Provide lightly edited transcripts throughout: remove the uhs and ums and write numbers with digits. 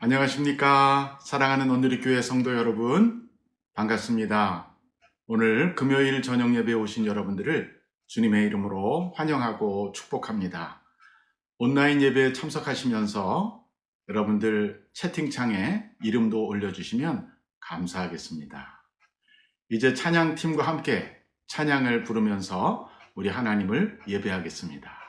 안녕하십니까. 사랑하는 온누리 교회 성도 여러분, 반갑습니다. 오늘 금요일 저녁 예배에 오신 여러분들을 주님의 이름으로 환영하고 축복합니다. 온라인 예배에 참석하시면서 여러분들 채팅창에 이름도 올려주시면 감사하겠습니다. 이제 찬양팀과 함께 찬양을 부르면서 우리 하나님을 예배하겠습니다.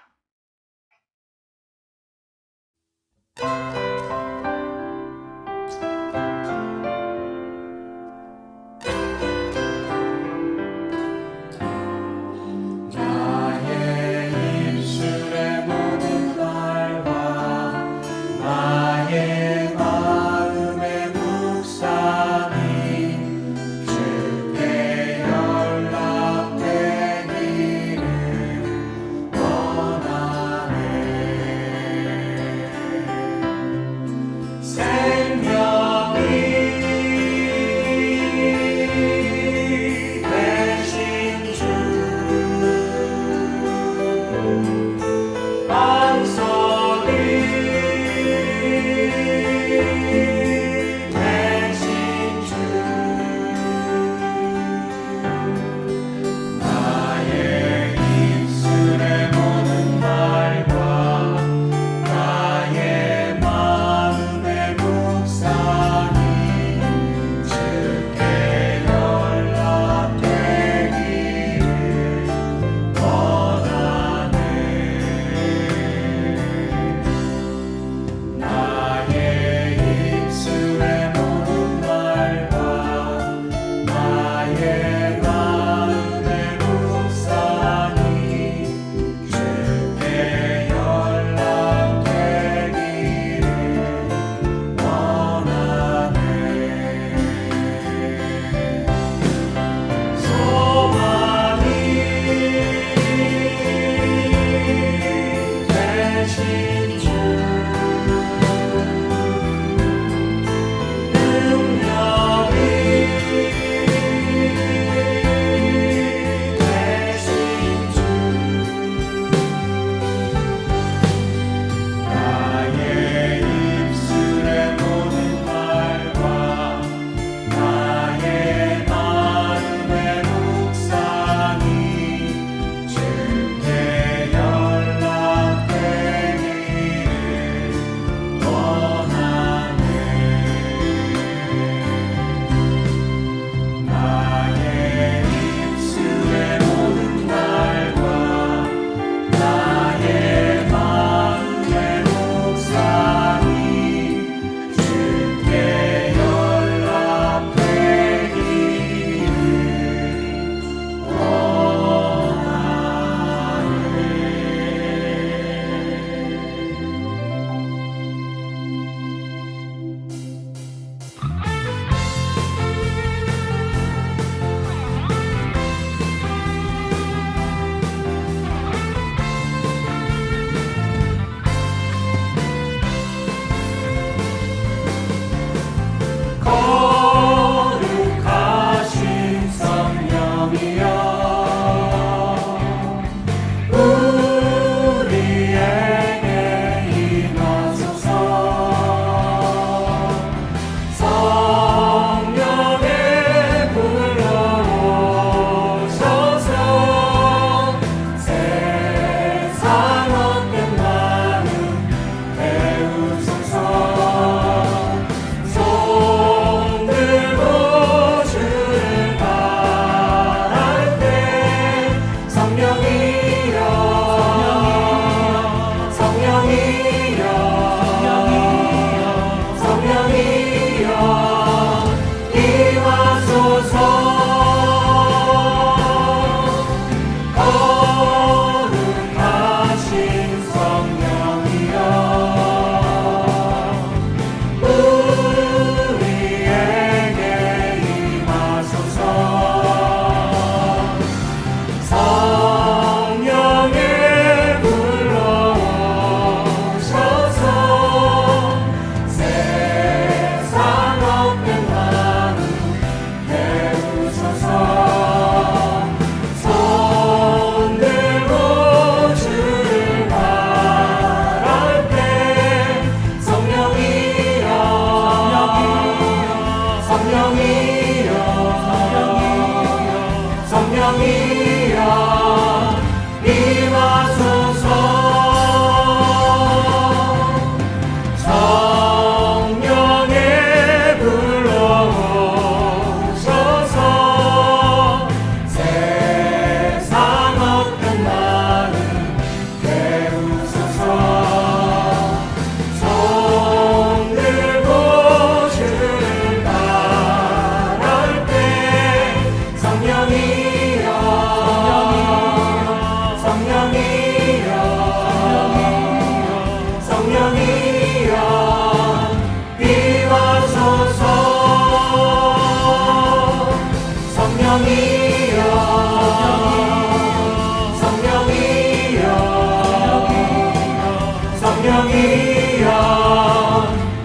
성령이여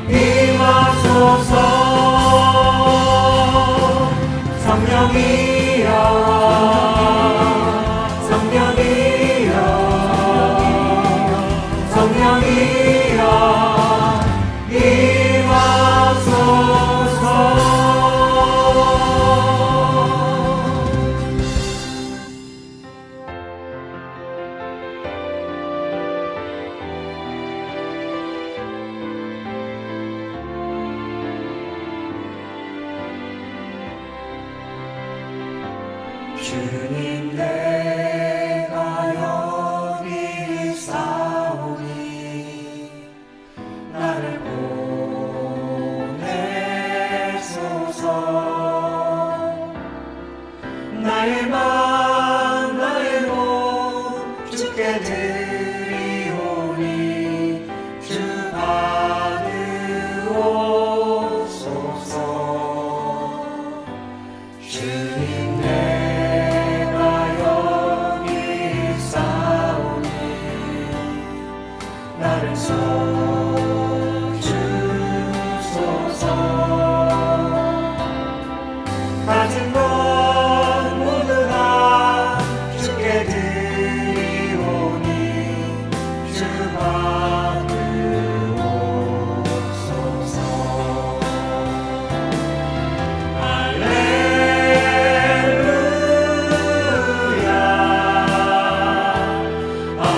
임하소서. 성령이여 성령이여 성령이여 임하소서. 주님 내가 여기 있사오니 나를 보내소서. 나의 맘 나의 몸 주께 드리오니 주 받으옵소서. 주님 내가 여기 있사오니 나를 써주소서. 가진 것 모두 다 주께 드리오니 주 받으옵소서. 할렐루야 할렐루야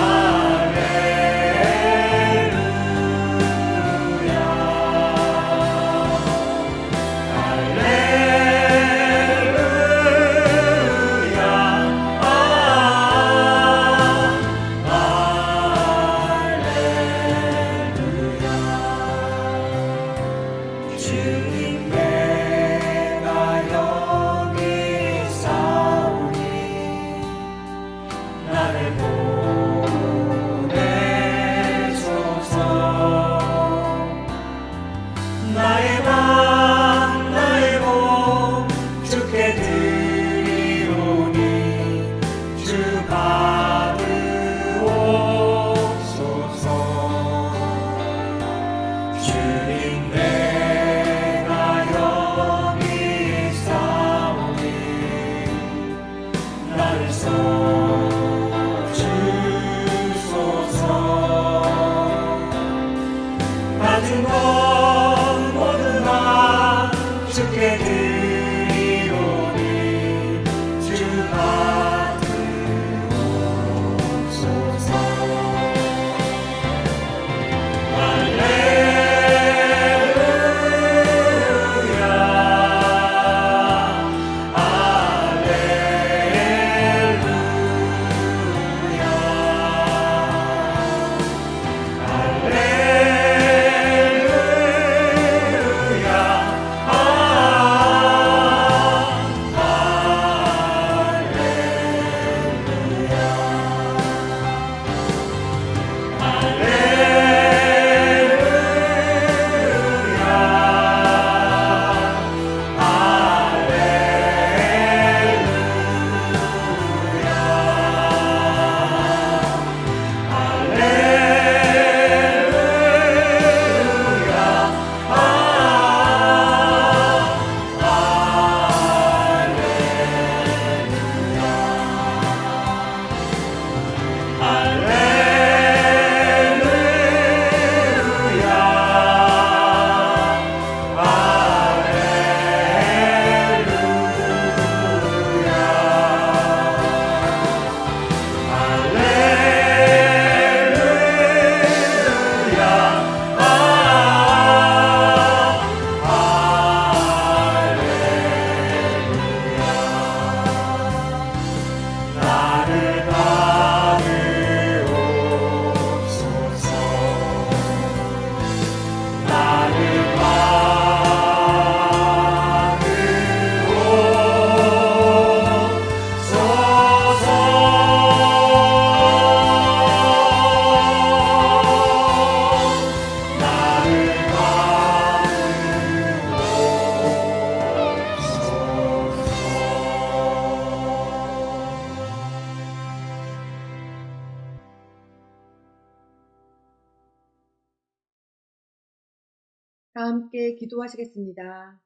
다 함께 기도하시겠습니다.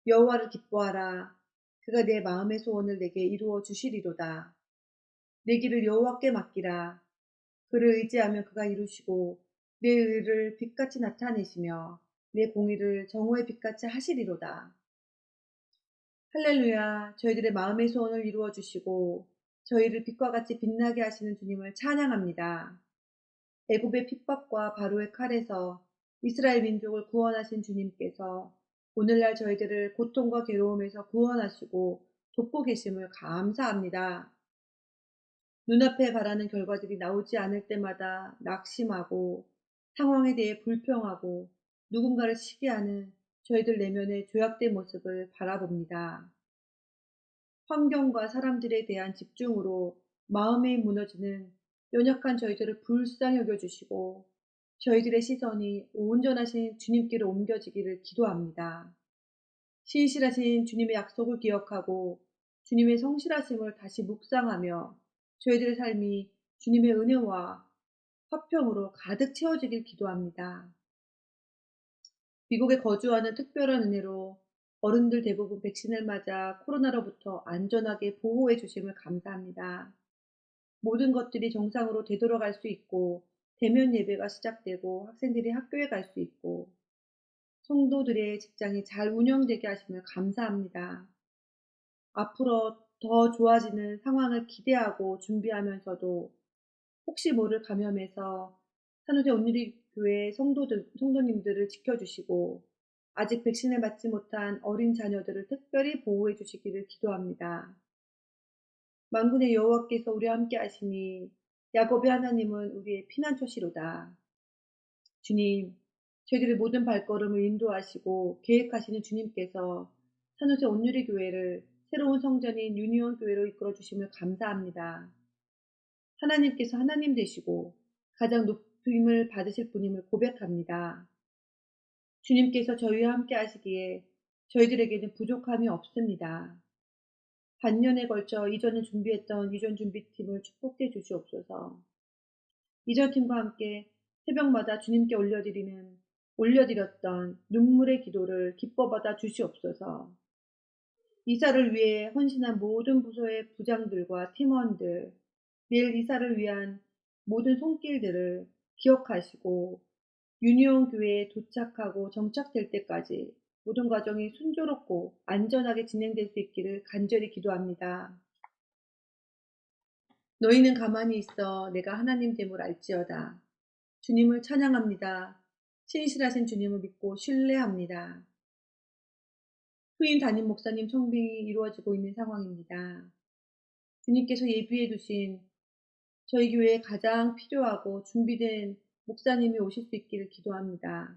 여호와를 기뻐하라. 그가 내 마음의 소원을 내게 이루어 주시리로다. 내 길을 여호와께 맡기라. 그를 의지하면 그가 이루시고 내 의를 빛같이 나타내시며 내 공의를 정오의 빛같이 하시리로다. 할렐루야. 저희들의 마음의 소원을 이루어 주시고 저희를 빛과 같이 빛나게 하시는 주님을 찬양합니다. 애굽의 핍박과 바로의 칼에서 이스라엘 민족을 구원하신 주님께서 오늘날 저희들을 고통과 괴로움에서 구원하시고 돕고 계심을 감사합니다. 눈앞에 바라는 결과들이 나오지 않을 때마다 낙심하고 상황에 대해 불평하고 누군가를 시기하는 저희들 내면의 조약된 모습을 바라봅니다. 환경과 사람들에 대한 집중으로 마음이 무너지는 연약한 저희들을 불쌍히 여겨주시고 저희들의 시선이 온전하신 주님께로 옮겨지기를 기도합니다. 신실하신 주님의 약속을 기억하고 주님의 성실하심을 다시 묵상하며 저희들의 삶이 주님의 은혜와 화평으로 가득 채워지길 기도합니다. 미국에 거주하는 특별한 은혜로 어른들 대부분 백신을 맞아 코로나로부터 안전하게 보호해 주심을 감사합니다. 모든 것들이 정상으로 되돌아갈 수 있고 대면 예배가 시작되고 학생들이 학교에 갈 수 있고 성도들의 직장이 잘 운영되게 하심을 감사합니다. 앞으로 더 좋아지는 상황을 기대하고 준비하면서도 혹시 모를 감염에서 산호세 온누리교회 성도님들을 지켜주시고 아직 백신을 맞지 못한 어린 자녀들을 특별히 보호해 주시기를 기도합니다. 만군의 여호와께서 우리와 함께 하시니 야곱의 하나님은 우리의 피난처시로다. 주님, 저희들의 모든 발걸음을 인도하시고 계획하시는 주님께서 산호세 온누리교회를 새로운 성전인 유니온 교회로 이끌어 주심을 감사합니다. 하나님께서 하나님 되시고 가장 높임을 받으실 분임을 고백합니다. 주님께서 저희와 함께 하시기에 저희들에게는 부족함이 없습니다. 반년에 걸쳐 이전을 준비했던 이전 준비팀을 축복해 주시옵소서. 이전팀과 함께 새벽마다 주님께 올려드렸던 눈물의 기도를 기뻐 받아 주시옵소서. 이사를 위해 헌신한 모든 부서의 부장들과 팀원들, 내일 이사를 위한 모든 손길들을 기억하시고 유니온 교회에 도착하고 정착될 때까지 모든 과정이 순조롭고 안전하게 진행될 수 있기를 간절히 기도합니다. 너희는 가만히 있어 내가 하나님 됨을 알지어다. 주님을 찬양합니다. 신실하신 주님을 믿고 신뢰합니다. 후임 담임 목사님 청빙이 이루어지고 있는 상황입니다. 주님께서 예비해 두신 저희 교회에 가장 필요하고 준비된 목사님이 오실 수 있기를 기도합니다.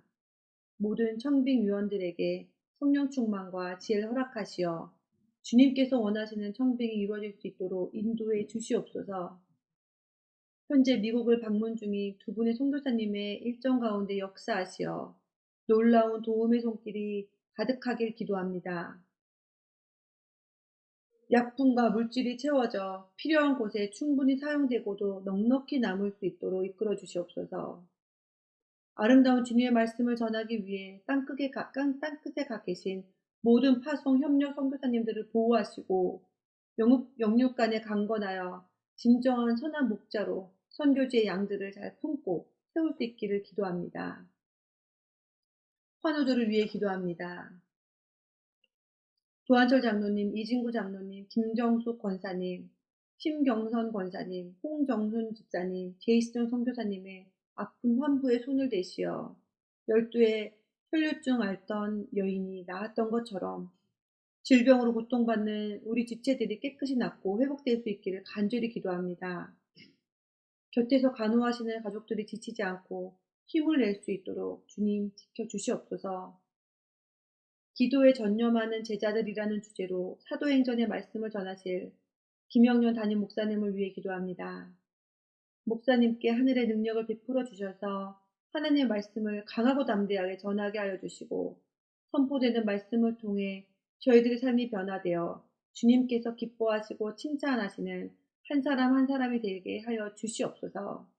모든 청빙위원들에게 성령 충만과 지혜를 허락하시어 주님께서 원하시는 청빙이 이루어질 수 있도록 인도해 주시옵소서. 현재 미국을 방문 중인 두 분의 선교사님의 일정 가운데 역사하시어 놀라운 도움의 손길이 가득하길 기도합니다. 약품과 물질이 채워져 필요한 곳에 충분히 사용되고도 넉넉히 남을 수 있도록 이끌어 주시옵소서. 아름다운 주님의 말씀을 전하기 위해 땅끝에 가 계신 모든 파송 협력 선교사님들을 보호하시고 영육 간에 강건하여 진정한 선한 목자로 선교지의 양들을 잘 품고 세울 수 있기를 기도합니다. 환우들을 위해 기도합니다. 도한철 장로님, 이진구 장로님, 김정숙 권사님, 심경선 권사님, 홍정순 집사님, 제이스정 선교사님의 아픈 환부에 손을 대시어 12의 혈류증 앓던 여인이 나았던 것처럼 질병으로 고통받는 우리 지체들이 깨끗이 낫고 회복될 수 있기를 간절히 기도합니다. 곁에서 간호하시는 가족들이 지치지 않고 힘을 낼 수 있도록 주님 지켜주시옵소서. 기도에 전념하는 제자들이라는 주제로 사도행전의 말씀을 전하실 김영년 담임 목사님을 위해 기도합니다. 목사님께 하늘의 능력을 베풀어 주셔서 하나님의 말씀을 강하고 담대하게 전하게 하여 주시고 선포되는 말씀을 통해 저희들의 삶이 변화되어 주님께서 기뻐하시고 칭찬하시는 한 사람 한 사람이 되게 하여 주시옵소서.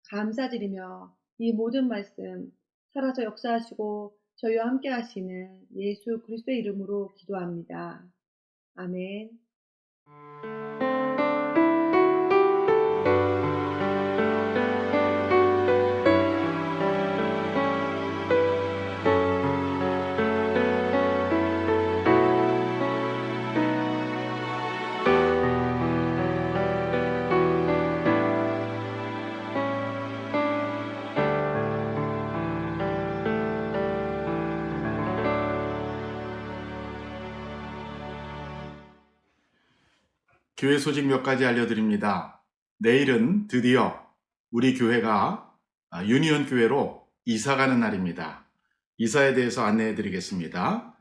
감사드리며 이 모든 말씀 살아서 역사하시고 저희와 함께 하시는 예수 그리스도의 이름으로 기도합니다. 아멘. 교회 소식 몇 가지 알려드립니다. 내일은 드디어 우리 교회가 유니온 교회로 이사 가는 날입니다. 이사에 대해서 안내해 드리겠습니다.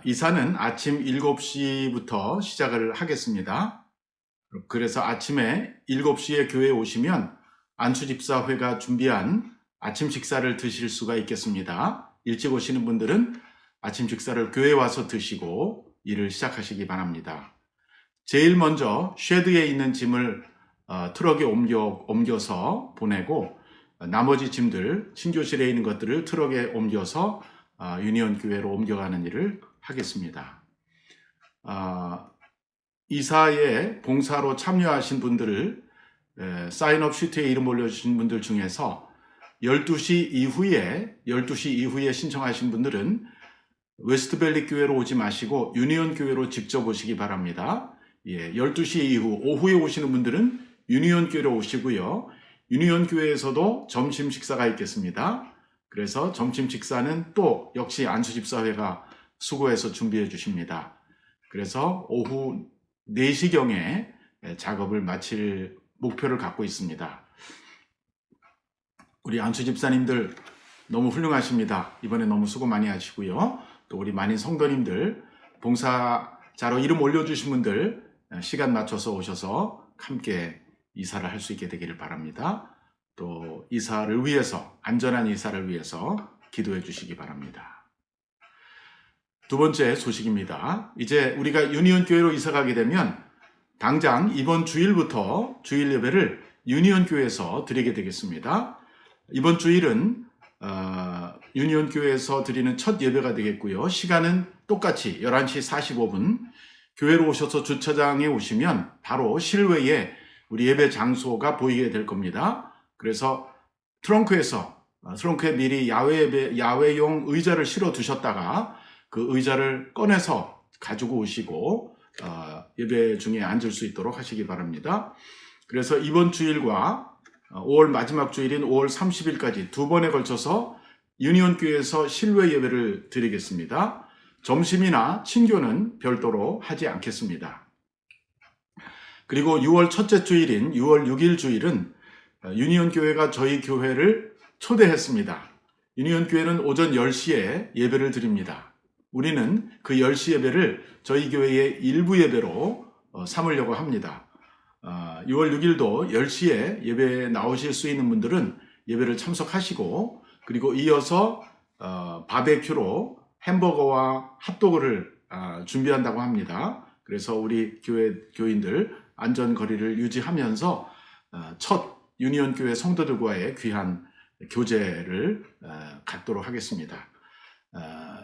이사는 아침 7시부터 시작을 하겠습니다. 그래서 아침에 7시에 교회에 오시면 안수집사회가 준비한 아침 식사를 드실 수가 있겠습니다. 일찍 오시는 분들은 아침 식사를 교회에 와서 드시고 일을 시작하시기 바랍니다. 제일 먼저 쉐드에 있는 짐을 트럭에 옮겨서 보내고 나머지 짐들, 신교실에 있는 것들을 트럭에 옮겨서 유니온 교회로 옮겨가는 일을 하겠습니다. 이사에 봉사로 참여하신 분들을 사인업 시트에 이름 올려주신 분들 중에서 12시 이후에 신청하신 분들은 웨스트밸리 교회로 오지 마시고 유니온 교회로 직접 오시기 바랍니다. 12시 이후 오후에 오시는 분들은 유니온 교회로 오시고요. 유니온 교회에서도 점심 식사가 있겠습니다. 그래서 점심 식사는 또 역시 안수집사회가 수고해서 준비해 주십니다. 그래서 오후 4시경에 작업을 마칠 목표를 갖고 있습니다. 우리 안수집사님들 너무 훌륭하십니다. 이번에 너무 수고 많이 하시고요. 또 우리 많은 성도님들 봉사자로 이름 올려주신 분들 시간 맞춰서 오셔서 함께 이사를 할 수 있게 되기를 바랍니다. 또 이사를 위해서, 안전한 이사를 위해서 기도해 주시기 바랍니다. 두 번째 소식입니다. 이제 우리가 유니온 교회로 이사 가게 되면 당장 이번 주일부터 주일 예배를 유니온 교회에서 드리게 되겠습니다. 이번 주일은 유니온 교회에서 드리는 첫 예배가 되겠고요. 시간은 똑같이 11시 45분. 교회로 오셔서 주차장에 오시면 바로 실외에 우리 예배 장소가 보이게 될 겁니다. 그래서 트렁크에 미리 야외용 의자를 실어 두셨다가 그 의자를 꺼내서 가지고 오시고 예배 중에 앉을 수 있도록 하시기 바랍니다. 그래서 이번 주일과 5월 마지막 주일인 5월 30일까지 두 번에 걸쳐서 유니온 교회에서 실외 예배를 드리겠습니다. 점심이나 친교는 별도로 하지 않겠습니다. 그리고 6월 첫째 주일인 6월 6일 주일은 유니온 교회가 저희 교회를 초대했습니다. 유니온 교회는 오전 10시에 예배를 드립니다. 우리는 그 10시 예배를 저희 교회의 일부 예배로 삼으려고 합니다. 6월 6일도 10시에 예배에 나오실 수 있는 분들은 예배를 참석하시고 그리고 이어서 바베큐로 햄버거와 핫도그를 준비한다고 합니다. 그래서 우리 교인들 안전거리를 유지하면서 첫 유니온 교회 성도들과의 귀한 교제를 갖도록 하겠습니다.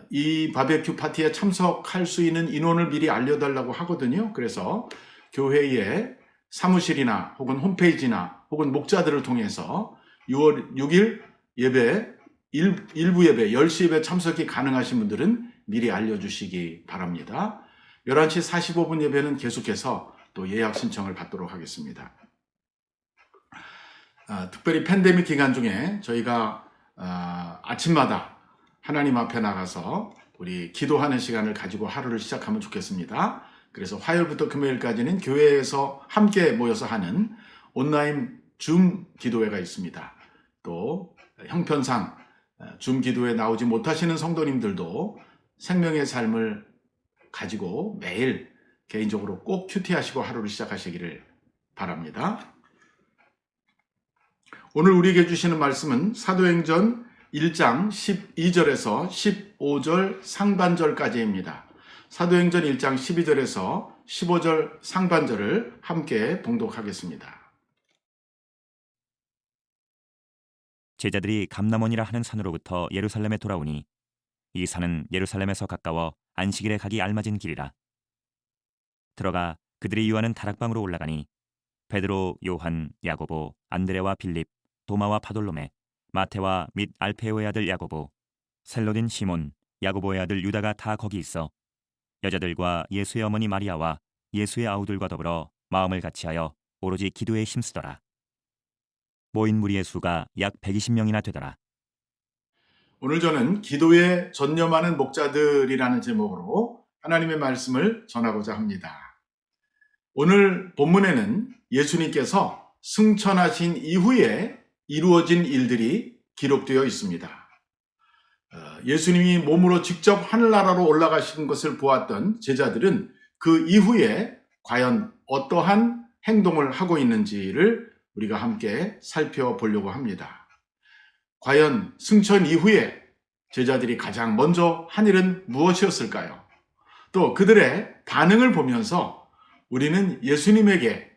이 바베큐 파티에 참석할 수 있는 인원을 미리 알려달라고 하거든요. 그래서 교회의 사무실이나 혹은 홈페이지나 혹은 목자들을 통해서 6월 6일 예배 일부 예배, 10시 예배 참석이 가능하신 분들은 미리 알려주시기 바랍니다. 11시 45분 예배는 계속해서 또 예약 신청을 받도록 하겠습니다. 특별히 팬데믹 기간 중에 저희가 아침마다 하나님 앞에 나가서 우리 기도하는 시간을 가지고 하루를 시작하면 좋겠습니다. 그래서 화요일부터 금요일까지는 교회에서 함께 모여서 하는 온라인 줌 기도회가 있습니다. 또 형편상 줌 기도에 나오지 못하시는 성도님들도 생명의 삶을 가지고 매일 개인적으로 꼭 큐티하시고 하루를 시작하시기를 바랍니다. 오늘 우리에게 주시는 말씀은 사도행전 1장 12절에서 15절 상반절까지입니다. 사도행전 1장 12절에서 15절 상반절을 함께 봉독하겠습니다. 제자들이 감람원이라 하는 산으로부터 예루살렘에 돌아오니 이 산은 예루살렘에서 가까워 안식일에 가기 알맞은 길이라. 들어가 그들이 유하는 다락방으로 올라가니 베드로, 요한, 야고보, 안드레와 빌립, 도마와 바돌로메, 마테와 및 알페오의 아들 야고보, 셀로딘 시몬, 야고보의 아들 유다가 다 거기 있어 여자들과 예수의 어머니 마리아와 예수의 아우들과 더불어 마음을 같이하여 오로지 기도에 힘쓰더라. 모인 무리의 수가 약 120명이나 되더라. 오늘 저는 기도에 전념하는 목자들이라는 제목으로 하나님의 말씀을 전하고자 합니다. 오늘 본문에는 예수님께서 승천하신 이후에 이루어진 일들이 기록되어 있습니다. 예수님이 몸으로 직접 하늘나라로 올라가신 것을 보았던 제자들은 그 이후에 과연 어떠한 행동을 하고 있는지를 우리가 함께 살펴보려고 합니다. 과연 승천 이후에 제자들이 가장 먼저 한 일은 무엇이었을까요? 또 그들의 반응을 보면서 우리는 예수님에게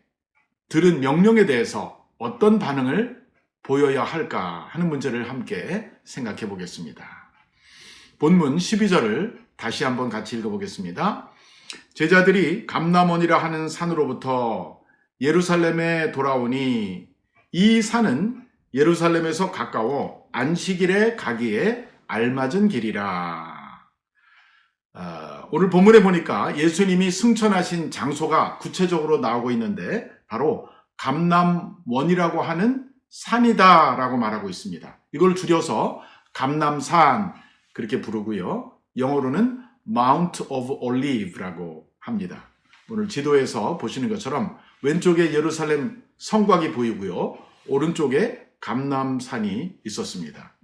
들은 명령에 대해서 어떤 반응을 보여야 할까 하는 문제를 함께 생각해 보겠습니다. 본문 12절을 다시 한번 같이 읽어보겠습니다. 제자들이 감람원이라 하는 산으로부터 예루살렘에 돌아오니 이 산은 예루살렘에서 가까워 안식일에 가기에 알맞은 길이라. 오늘 본문에 보니까 예수님이 승천하신 장소가 구체적으로 나오고 있는데 바로 감람원이라고 하는 산이다라고 말하고 있습니다. 이걸 줄여서 감람산 그렇게 부르고요. 영어로는 Mount of Olive라고 합니다. 오늘 지도에서 보시는 것처럼 왼쪽에 예루살렘 성곽이 보이고요. 오른쪽에 감람산이 있었습니다.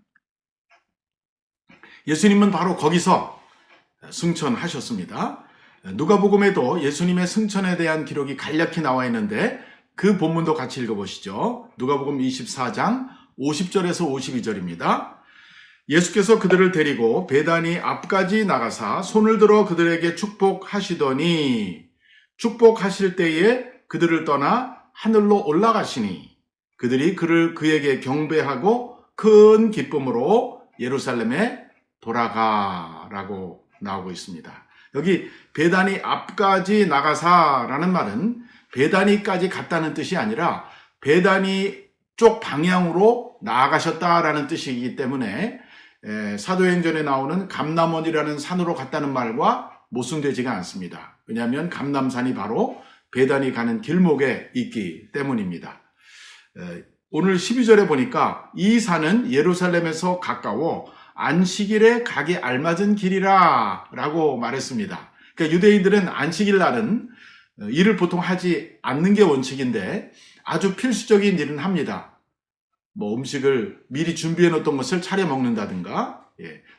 예수님은 바로 거기서 승천하셨습니다. 누가복음에도 예수님의 승천에 대한 기록이 간략히 나와 있는데 그 본문도 같이 읽어보시죠. 누가복음 24장 50절에서 52절입니다. 예수께서 그들을 데리고 베다니 앞까지 나가사 손을 들어 그들에게 축복하시더니 축복하실 때에 그들을 떠나 하늘로 올라가시니 그들이 그에게 경배하고 큰 기쁨으로 예루살렘에 돌아가라고 나오고 있습니다. 여기 베다니 앞까지 나가사라는 말은 베다니까지 갔다는 뜻이 아니라 베다니 쪽 방향으로 나아가셨다라는 뜻이기 때문에 사도행전에 나오는 감람원이라는 산으로 갔다는 말과 모순되지가 않습니다. 왜냐하면 감람산이 바로 베다니 가는 길목에 있기 때문입니다. 오늘 12절에 보니까 이 산은 예루살렘에서 가까워 안식일에 가기 알맞은 길이라 라고 말했습니다. 그러니까 유대인들은 안식일 날은 일을 보통 하지 않는 게 원칙인데 아주 필수적인 일은 합니다. 음식을 미리 준비해 놓던 것을 차려 먹는다든가,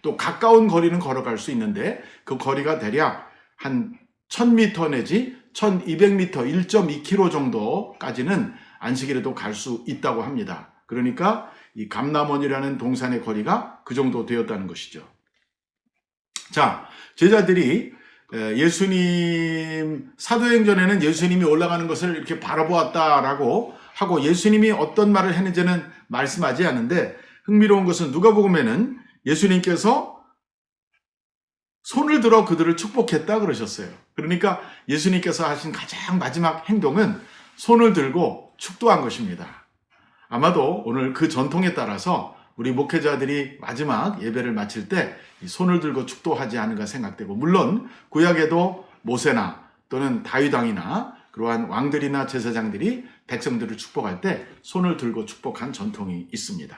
또 가까운 거리는 걸어갈 수 있는데 그 거리가 대략 한 1000m 내지 1200m, 1.2km 정도까지는 안식일에도 갈 수 있다고 합니다. 그러니까 이 감람원이라는 동산의 거리가 그 정도 되었다는 것이죠. 자, 제자들이 사도행전에는 예수님이 올라가는 것을 이렇게 바라보았다라고 하고 예수님이 어떤 말을 했는지는 말씀하지 않는데 흥미로운 것은 누가복음에는 예수님께서 손을 들어 그들을 축복했다 그러셨어요. 그러니까 예수님께서 하신 가장 마지막 행동은 손을 들고 축도한 것입니다. 아마도 오늘 그 전통에 따라서 우리 목회자들이 마지막 예배를 마칠 때 손을 들고 축도하지 않을까 생각되고, 물론 구약에도 모세나 또는 다윗 왕이나 그러한 왕들이나 제사장들이 백성들을 축복할 때 손을 들고 축복한 전통이 있습니다.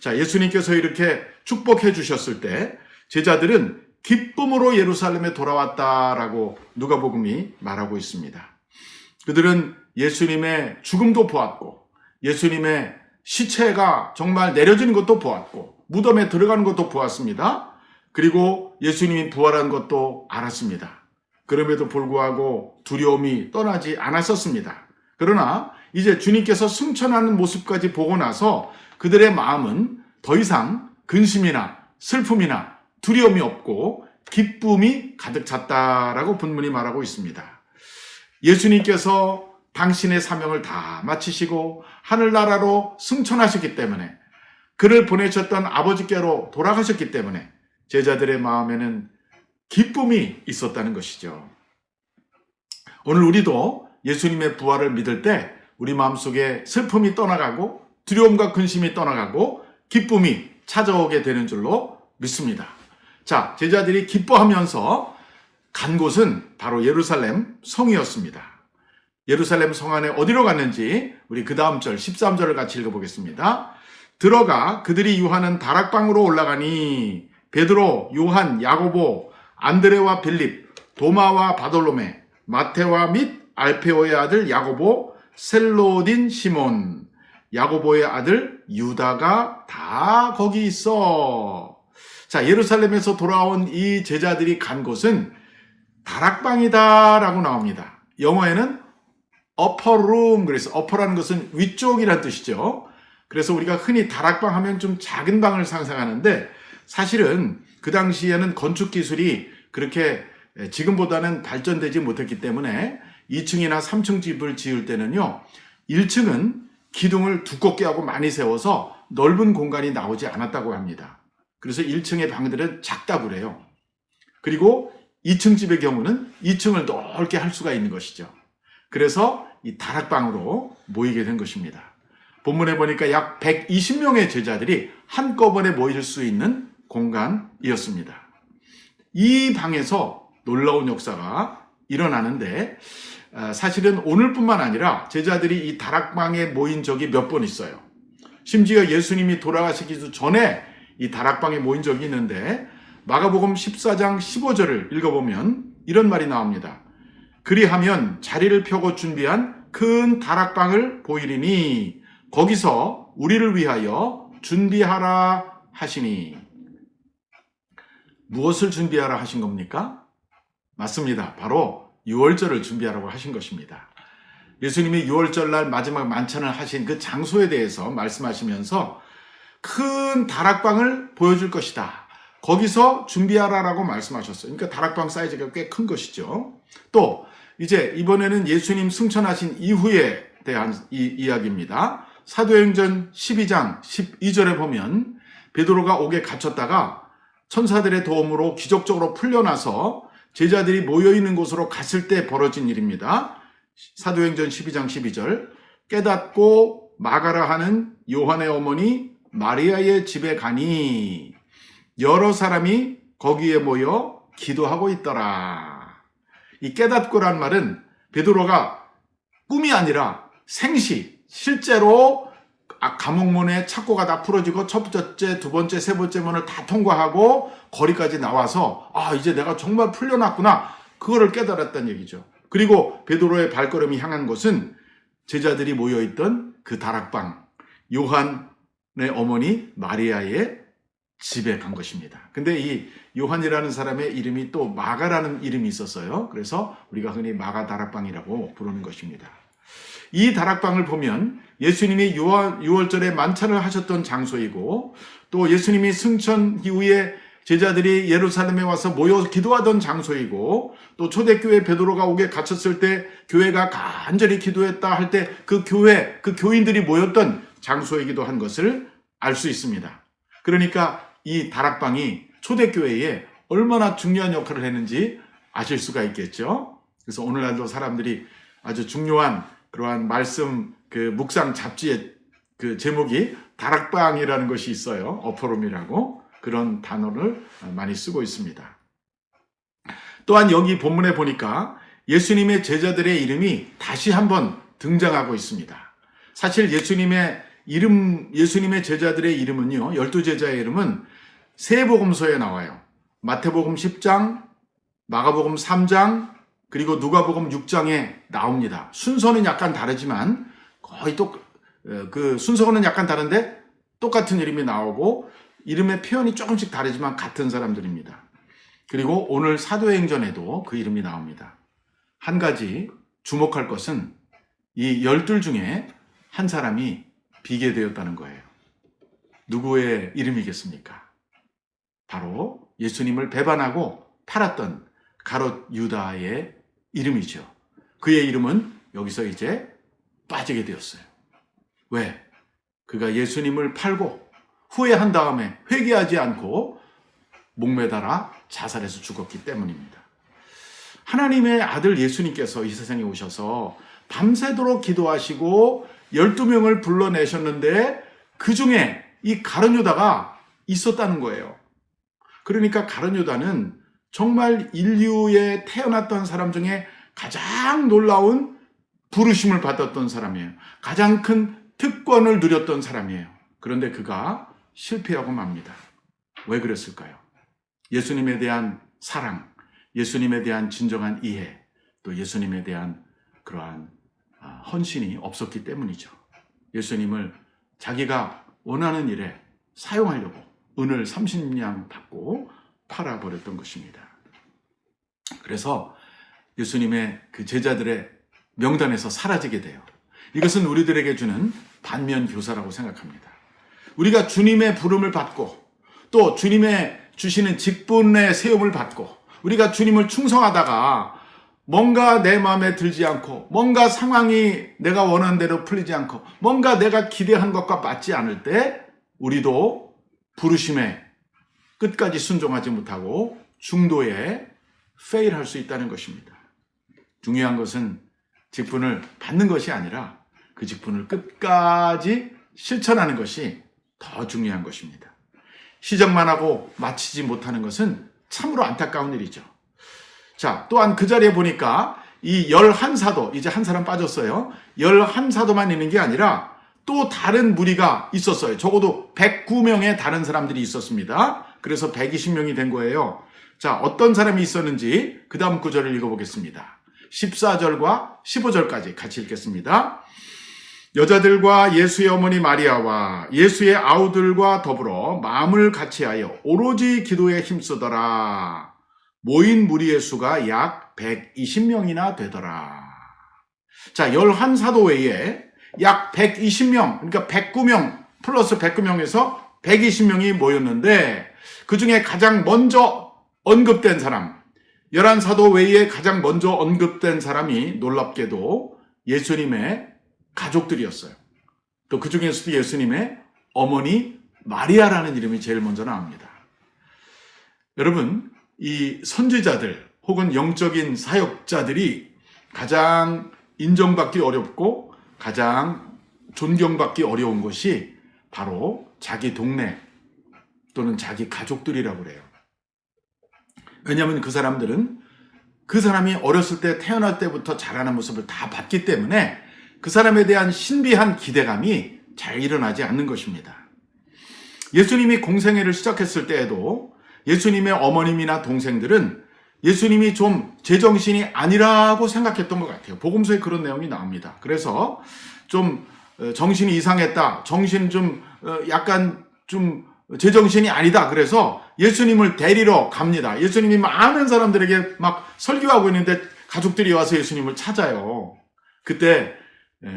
자, 예수님께서 이렇게 축복해 주셨을 때 제자들은 기쁨으로 예루살렘에 돌아왔다라고 누가복음이 말하고 있습니다. 그들은 예수님의 죽음도 보았고 예수님의 시체가 정말 내려지는 것도 보았고 무덤에 들어가는 것도 보았습니다. 그리고 예수님이 부활한 것도 알았습니다. 그럼에도 불구하고 두려움이 떠나지 않았었습니다. 그러나 이제 주님께서 승천하는 모습까지 보고 나서 그들의 마음은 더 이상 근심이나 슬픔이나 두려움이 없고 기쁨이 가득 찼다라고 본문이 말하고 있습니다. 예수님께서 당신의 사명을 다 마치시고 하늘나라로 승천하셨기 때문에 그를 보내셨던 아버지께로 돌아가셨기 때문에 제자들의 마음에는 기쁨이 있었다는 것이죠. 오늘 우리도 예수님의 부활을 믿을 때 우리 마음속에 슬픔이 떠나가고 두려움과 근심이 떠나가고 기쁨이 찾아오게 되는 줄로 믿습니다. 자, 제자들이 기뻐하면서 간 곳은 바로 예루살렘 성이었습니다. 예루살렘 성 안에 어디로 갔는지 우리 그 다음 절 13절을 같이 읽어보겠습니다. 들어가 그들이 유하는 다락방으로 올라가니 베드로, 요한, 야고보, 안드레와 빌립, 도마와 바돌로메, 마테와 및 알페오의 아들 야고보, 셀로딘 시몬, 야고보의 아들 유다가 다 거기 있어. 자, 예루살렘에서 돌아온 이 제자들이 간 곳은 다락방이다 라고 나옵니다. 영어에는 upper room, 그래서 upper라는 것은 위쪽이란 뜻이죠. 그래서 우리가 흔히 다락방 하면 좀 작은 방을 상상하는데 사실은 그 당시에는 건축 기술이 그렇게 지금보다는 발전되지 못했기 때문에 2층이나 3층 집을 지을 때는요, 1층은 기둥을 두껍게 하고 많이 세워서 넓은 공간이 나오지 않았다고 합니다. 그래서 1층의 방들은 작다고 그래요. 그리고 2층 집의 경우는 2층을 넓게 할 수가 있는 것이죠. 그래서 이 다락방으로 모이게 된 것입니다. 본문에 보니까 약 120명의 제자들이 한꺼번에 모일 수 있는 공간이었습니다. 이 방에서 놀라운 역사가 일어나는데 사실은 오늘뿐만 아니라 제자들이 이 다락방에 모인 적이 몇 번 있어요. 심지어 예수님이 돌아가시기도 전에 이 다락방에 모인 적이 있는데 마가복음 14장 15절을 읽어보면 이런 말이 나옵니다. 그리하면 자리를 펴고 준비한 큰 다락방을 보이리니 거기서 우리를 위하여 준비하라 하시니. 무엇을 준비하라 하신 겁니까? 맞습니다. 바로 유월절을 준비하라고 하신 것입니다. 예수님이 유월절날 마지막 만찬을 하신 그 장소에 대해서 말씀하시면서 큰 다락방을 보여줄 것이다. 거기서 준비하라라고 말씀하셨어요. 그러니까 다락방 사이즈가 꽤 큰 것이죠. 또 이제 이번에는 예수님 승천하신 이후에 대한 이야기입니다. 사도행전 12장 12절에 보면 베드로가 옥에 갇혔다가 천사들의 도움으로 기적적으로 풀려나서 제자들이 모여있는 곳으로 갔을 때 벌어진 일입니다. 사도행전 12장 12절 깨닫고 마가라 하는 요한의 어머니 마리아의 집에 가니 여러 사람이 거기에 모여 기도하고 있더라. 이 깨닫고란 말은 베드로가 꿈이 아니라 생시, 실제로 감옥문에 착고가 다 풀어지고 첫 번째, 두 번째, 세 번째 문을 다 통과하고 거리까지 나와서 이제 내가 정말 풀려났구나. 그거를 깨달았다는 얘기죠. 그리고 베드로의 발걸음이 향한 곳은 제자들이 모여있던 그 다락방, 요한의 어머니 마리아의 집에 간 것입니다. 근데 이 요한이라는 사람의 이름이 또 마가라는 이름이 있었어요. 그래서 우리가 흔히 마가 다락방이라고 부르는 것입니다. 이 다락방을 보면 예수님이 유월절에 만찬을 하셨던 장소이고 또 예수님이 승천 이후에 제자들이 예루살렘에 와서 모여 기도하던 장소이고 또 초대교회 베드로가 옥에 갇혔을 때 교회가 간절히 기도했다 할 때 그 교회, 그 교인들이 모였던 장소이기도 한 것을 알 수 있습니다. 그러니까 이 다락방이 초대교회에 얼마나 중요한 역할을 했는지 아실 수가 있겠죠. 그래서 오늘날도 사람들이 아주 중요한 그러한 말씀 묵상 잡지의 그 제목이 다락방이라는 것이 있어요. 어퍼룸이라고 그런 단어를 많이 쓰고 있습니다. 또한 여기 본문에 보니까 예수님의 제자들의 이름이 다시 한번 등장하고 있습니다. 사실 예수님의 제자들의 이름은요, 12제자의 이름은 세 복음서에 나와요. 마태복음 10장, 마가복음 3장, 그리고 누가복음 6장에 나옵니다. 순서는 약간 다르지만 거의 그 순서는 약간 다른데 똑같은 이름이 나오고 이름의 표현이 조금씩 다르지만 같은 사람들입니다. 그리고 오늘 사도행전에도 그 이름이 나옵니다. 한 가지 주목할 것은 이 12 중에 한 사람이 비게 되었다는 거예요. 누구의 이름이겠습니까? 바로 예수님을 배반하고 팔았던 가롯 유다의 이름이죠. 그의 이름은 여기서 이제 빠지게 되었어요. 왜? 그가 예수님을 팔고 후회한 다음에 회개하지 않고 목매달아 자살해서 죽었기 때문입니다. 하나님의 아들 예수님께서 이 세상에 오셔서 밤새도록 기도하시고 12명을 불러내셨는데 그 중에 이 가룟 유다가 있었다는 거예요. 그러니까 가룟 유다는 정말 인류에 태어났던 사람 중에 가장 놀라운 부르심을 받았던 사람이에요. 가장 큰 특권을 누렸던 사람이에요. 그런데 그가 실패하고 맙니다. 왜 그랬을까요? 예수님에 대한 사랑, 예수님에 대한 진정한 이해, 또 예수님에 대한 그러한 헌신이 없었기 때문이죠. 예수님을 자기가 원하는 일에 사용하려고 은을 30냥 받고 팔아버렸던 것입니다. 그래서 예수님의 그 제자들의 명단에서 사라지게 돼요. 이것은 우리들에게 주는 반면 교사라고 생각합니다. 우리가 주님의 부름을 받고 또 주님의 주시는 직분의 세움을 받고 우리가 주님을 충성하다가 뭔가 내 마음에 들지 않고 뭔가 상황이 내가 원하는 대로 풀리지 않고 뭔가 내가 기대한 것과 맞지 않을 때 우리도 부르심에 끝까지 순종하지 못하고 중도에 페일할 수 있다는 것입니다. 중요한 것은 직분을 받는 것이 아니라 그 직분을 끝까지 실천하는 것이 더 중요한 것입니다. 시작만 하고 마치지 못하는 것은 참으로 안타까운 일이죠. 자, 또한 그 자리에 보니까 이 11사도, 이제 한 사람 빠졌어요. 11사도만 있는 게 아니라 또 다른 무리가 있었어요. 적어도 109명의 다른 사람들이 있었습니다. 그래서 120명이 된 거예요. 자, 어떤 사람이 있었는지 그 다음 구절을 읽어보겠습니다. 14절과 15절까지 같이 읽겠습니다. 여자들과 예수의 어머니 마리아와 예수의 아우들과 더불어 마음을 같이하여 오로지 기도에 힘쓰더라. 모인 무리의 수가 약 120명이나 되더라. 자, 11사도 외에 약 120명, 그러니까 109명 플러스 109명에서 120명이 모였는데 그 중에 가장 먼저 언급된 사람, 11사도 외에 가장 먼저 언급된 사람이 놀랍게도 예수님의 가족들이었어요. 또 그 중에서도 예수님의 어머니 마리아라는 이름이 제일 먼저 나옵니다. 여러분, 이 선지자들 혹은 영적인 사역자들이 가장 인정받기 어렵고 가장 존경받기 어려운 것이 바로 자기 동네 또는 자기 가족들이라고 그래요. 왜냐하면 그 사람들은 그 사람이 어렸을 때 태어날 때부터 자라는 모습을 다 봤기 때문에 그 사람에 대한 신비한 기대감이 잘 일어나지 않는 것입니다. 예수님이 공생애를 시작했을 때에도 예수님의 어머님이나 동생들은 예수님이 좀 제정신이 아니라고 생각했던 것 같아요. 복음서에 그런 내용이 나옵니다. 그래서 좀 정신이 이상했다. 정신 좀 약간 좀 제정신이 아니다. 그래서 예수님을 데리러 갑니다. 예수님이 많은 사람들에게 막 설교하고 있는데 가족들이 와서 예수님을 찾아요. 그때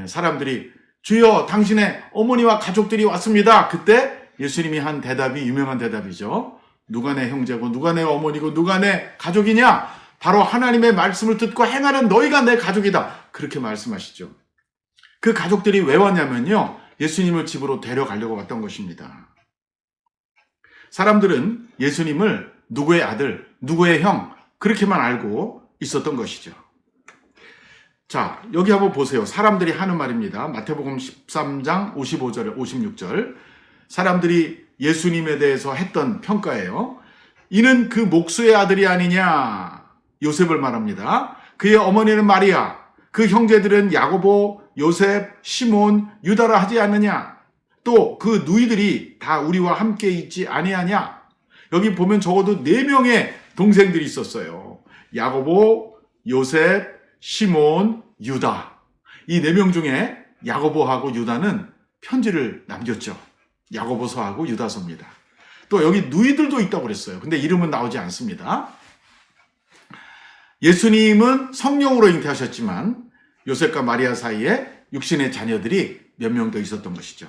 사람들이 주여 당신의 어머니와 가족들이 왔습니다. 그때 예수님이 한 대답이 유명한 대답이죠. 누가 내 형제고 누가 내 어머니고 누가 내 가족이냐? 바로 하나님의 말씀을 듣고 행하는 너희가 내 가족이다. 그렇게 말씀하시죠. 그 가족들이 왜 왔냐면요. 예수님을 집으로 데려가려고 왔던 것입니다. 사람들은 예수님을 누구의 아들, 누구의 형 그렇게만 알고 있었던 것이죠. 자, 여기 한번 보세요. 사람들이 하는 말입니다. 마태복음 13장 55절에 56절. 사람들이 예수님에 대해서 했던 평가예요. 이는 그 목수의 아들이 아니냐? 요셉을 말합니다. 그의 어머니는 마리아, 그 형제들은 야고보, 요셉, 시몬, 유다라 하지 않느냐? 또 그 누이들이 다 우리와 함께 있지 아니하냐? 여기 보면 적어도 4명의 동생들이 있었어요. 야고보, 요셉, 시몬, 유다. 이 4명 중에 야고보하고 유다는 편지를 남겼죠. 야고보서하고 유다서입니다. 또 여기 누이들도 있다고 그랬어요. 근데 이름은 나오지 않습니다. 예수님은 성령으로 잉태하셨지만 요셉과 마리아 사이에 육신의 자녀들이 몇 명 더 있었던 것이죠.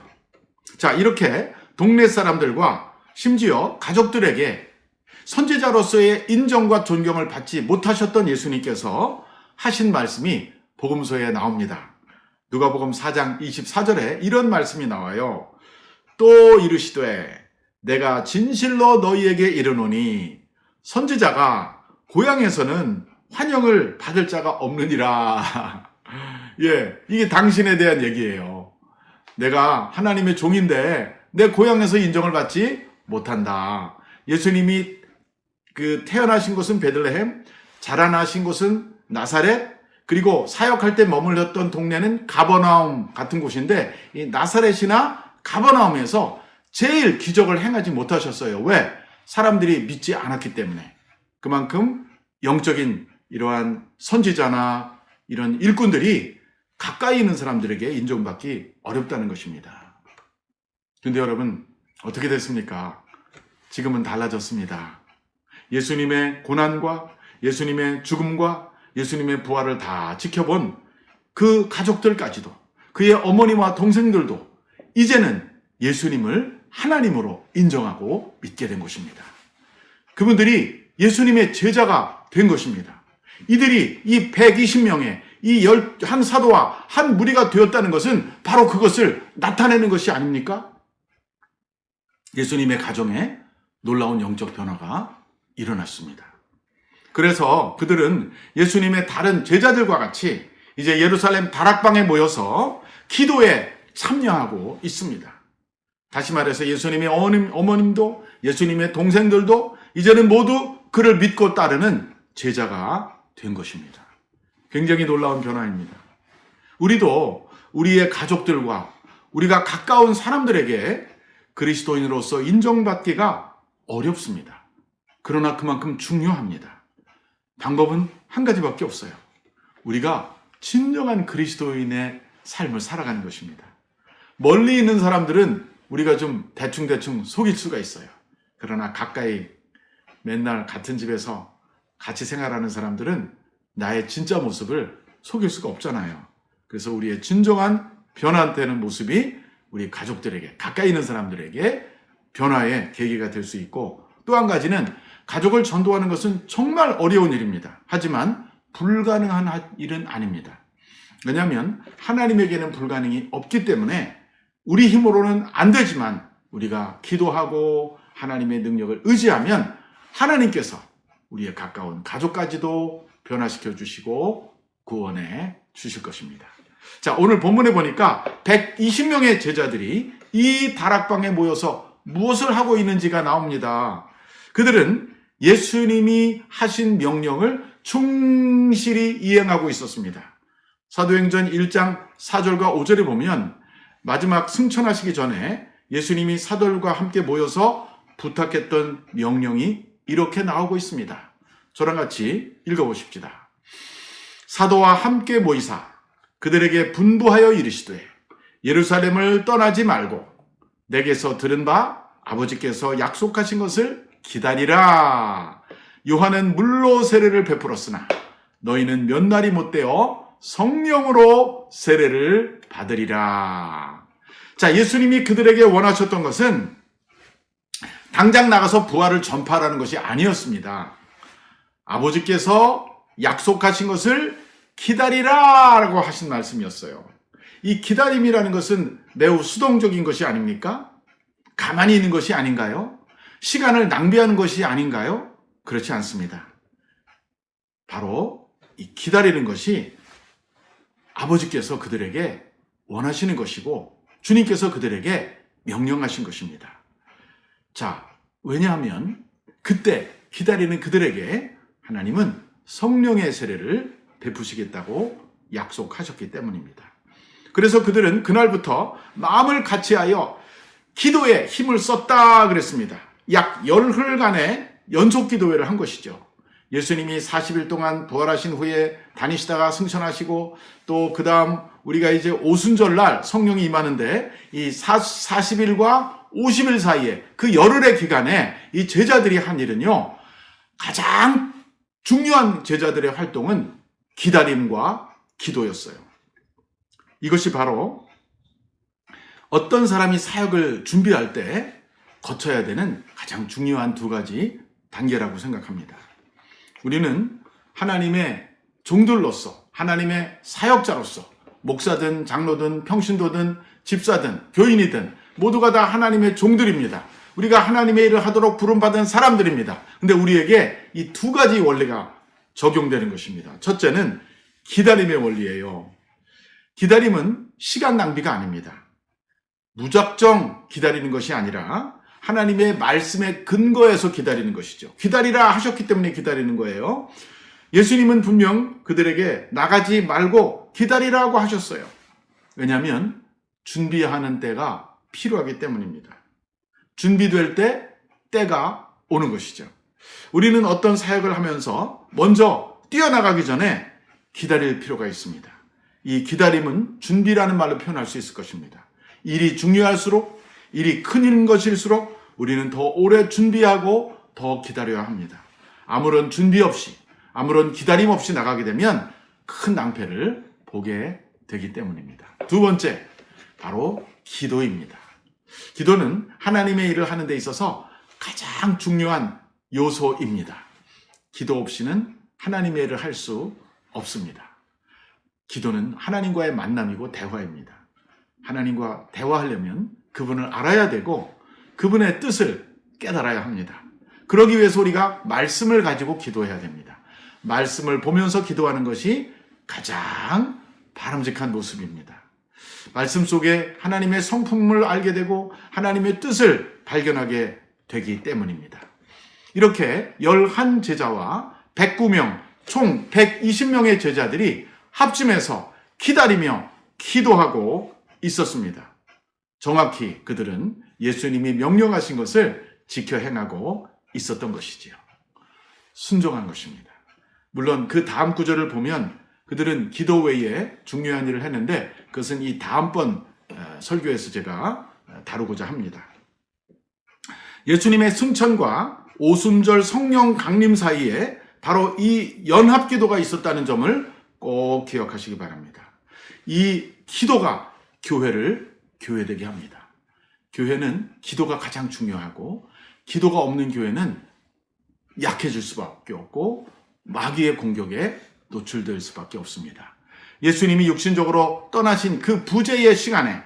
자, 이렇게 동네 사람들과 심지어 가족들에게 선지자로서의 인정과 존경을 받지 못하셨던 예수님께서 하신 말씀이 복음서에 나옵니다. 누가복음 4장 24절에 이런 말씀이 나와요. 또 이르시되 내가 진실로 너희에게 이르노니 선지자가 고향에서는 환영을 받을 자가 없느니라. 예, 이게 당신에 대한 얘기예요. 내가 하나님의 종인데 내 고향에서 인정을 받지 못한다. 예수님이 태어나신 곳은 베들레헴, 자라나신 곳은 나사렛, 그리고 사역할 때 머물렀던 동네는 가버나움 같은 곳인데 이 나사렛이나 가버나움에서 제일 기적을 행하지 못하셨어요. 왜? 사람들이 믿지 않았기 때문에. 그만큼 영적인 이러한 선지자나 이런 일꾼들이 가까이 있는 사람들에게 인정받기 어렵다는 것입니다. 근데 여러분, 어떻게 됐습니까? 지금은 달라졌습니다. 예수님의 고난과 예수님의 죽음과 예수님의 부활을 다 지켜본 그 가족들까지도, 그의 어머니와 동생들도 이제는 예수님을 하나님으로 인정하고 믿게 된 것입니다. 그분들이 예수님의 제자가 된 것입니다. 이들이 이 120명의 이 한 사도와 한 무리가 되었다는 것은 바로 그것을 나타내는 것이 아닙니까? 예수님의 가정에 놀라운 영적 변화가 일어났습니다. 그래서 그들은 예수님의 다른 제자들과 같이 이제 예루살렘 다락방에 모여서 기도에 참여하고 있습니다. 다시 말해서 예수님의 어머님도 예수님의 동생들도 이제는 모두 그를 믿고 따르는 제자가 된 것입니다. 굉장히 놀라운 변화입니다. 우리도 우리의 가족들과 우리가 가까운 사람들에게 그리스도인으로서 인정받기가 어렵습니다. 그러나 그만큼 중요합니다. 방법은 한 가지밖에 없어요. 우리가 진정한 그리스도인의 삶을 살아가는 것입니다. 멀리 있는 사람들은 우리가 좀 대충대충 속일 수가 있어요. 그러나 가까이 맨날 같은 집에서 같이 생활하는 사람들은 나의 진짜 모습을 속일 수가 없잖아요. 그래서 우리의 진정한 변화되는 모습이 우리 가족들에게, 가까이 있는 사람들에게 변화의 계기가 될 수 있고, 또 한 가지는 가족을 전도하는 것은 정말 어려운 일입니다. 하지만 불가능한 일은 아닙니다. 왜냐하면 하나님에게는 불가능이 없기 때문에 우리 힘으로는 안 되지만 우리가 기도하고 하나님의 능력을 의지하면 하나님께서 우리의 가까운 가족까지도 변화시켜 주시고 구원해 주실 것입니다. 자, 오늘 본문에 보니까 120명의 제자들이 이 다락방에 모여서 무엇을 하고 있는지가 나옵니다. 그들은 예수님이 하신 명령을 충실히 이행하고 있었습니다. 사도행전 1장 4절과 5절에 보면 마지막 승천하시기 전에 예수님이 사도들과 함께 모여서 부탁했던 명령이 이렇게 나오고 있습니다. 저랑 같이 읽어보십시다. 사도와 함께 모이사 그들에게 분부하여 이르시되 예루살렘을 떠나지 말고 내게서 들은 바 아버지께서 약속하신 것을 기다리라. 요한은 물로 세례를 베풀었으나 너희는 몇 날이 못되어 성령으로 세례를 받으리라. 자, 예수님이 그들에게 원하셨던 것은 당장 나가서 부활을 전파하라는 것이 아니었습니다. 아버지께서 약속하신 것을 기다리라라고 하신 말씀이었어요. 이 기다림이라는 것은 매우 수동적인 것이 아닙니까? 가만히 있는 것이 아닌가요? 시간을 낭비하는 것이 아닌가요? 그렇지 않습니다. 바로 이 기다리는 것이 아버지께서 그들에게 원하시는 것이고 주님께서 그들에게 명령하신 것입니다. 자, 왜냐하면 그때 기다리는 그들에게 하나님은 성령의 세례를 베푸시겠다고 약속하셨기 때문입니다. 그래서 그들은 그날부터 마음을 같이하여 기도에 힘을 썼다 그랬습니다. 약 열흘간의 연속 기도회를 한 것이죠. 예수님이 40일 동안 부활하신 후에 다니시다가 승천하시고 또 그 다음 우리가 이제 오순절날 성령이 임하는데 이 40일과 50일 사이에 그 열흘의 기간에 이 제자들이 한 일은요, 가장 중요한 제자들의 활동은 기다림과 기도였어요. 이것이 바로 어떤 사람이 사역을 준비할 때 거쳐야 되는 가장 중요한 두 가지 단계라고 생각합니다. 우리는 하나님의 종들로서, 하나님의 사역자로서 목사든 장로든 평신도든 집사든 교인이든 모두가 다 하나님의 종들입니다. 우리가 하나님의 일을 하도록 부름받은 사람들입니다. 근데 우리에게 이 두 가지 원리가 적용되는 것입니다. 첫째는 기다림의 원리예요. 기다림은 시간 낭비가 아닙니다. 무작정 기다리는 것이 아니라 하나님의 말씀에 근거해서 기다리는 것이죠. 기다리라 하셨기 때문에 기다리는 거예요. 예수님은 분명 그들에게 나가지 말고 기다리라고 하셨어요. 왜냐하면 준비하는 때가 필요하기 때문입니다. 준비될 때 때가 오는 것이죠. 우리는 어떤 사역을 하면서 먼저 뛰어나가기 전에 기다릴 필요가 있습니다. 이 기다림은 준비라는 말로 표현할 수 있을 것입니다. 일이 중요할수록, 일이 큰 것일수록 우리는 더 오래 준비하고 더 기다려야 합니다. 아무런 준비 없이, 아무런 기다림 없이 나가게 되면 큰 낭패를 보게 되기 때문입니다. 두 번째, 바로 기도입니다. 기도는 하나님의 일을 하는 데 있어서 가장 중요한 요소입니다. 기도 없이는 하나님의 일을 할 수 없습니다. 기도는 하나님과의 만남이고 대화입니다. 하나님과 대화하려면 그분을 알아야 되고 그분의 뜻을 깨달아야 합니다. 그러기 위해서 우리가 말씀을 가지고 기도해야 됩니다. 말씀을 보면서 기도하는 것이 가장 바람직한 모습입니다. 말씀 속에 하나님의 성품을 알게 되고 하나님의 뜻을 발견하게 되기 때문입니다. 이렇게 11제자와 109명, 총 120명의 제자들이 합심해서 기다리며 기도하고 있었습니다. 정확히 그들은 예수님이 명령하신 것을 지켜 행하고 있었던 것이지요. 순종한 것입니다. 물론 그 다음 구절을 보면 그들은 기도 외에 중요한 일을 했는데 그것은 이 다음번 설교에서 제가 다루고자 합니다. 예수님의 승천과 오순절 성령 강림 사이에 바로 이 연합기도가 있었다는 점을 꼭 기억하시기 바랍니다. 이 기도가 교회를 교회되게 합니다. 교회는 기도가 가장 중요하고 기도가 없는 교회는 약해질 수밖에 없고 마귀의 공격에 노출될 수밖에 없습니다. 예수님이 육신적으로 떠나신 그 부재의 시간에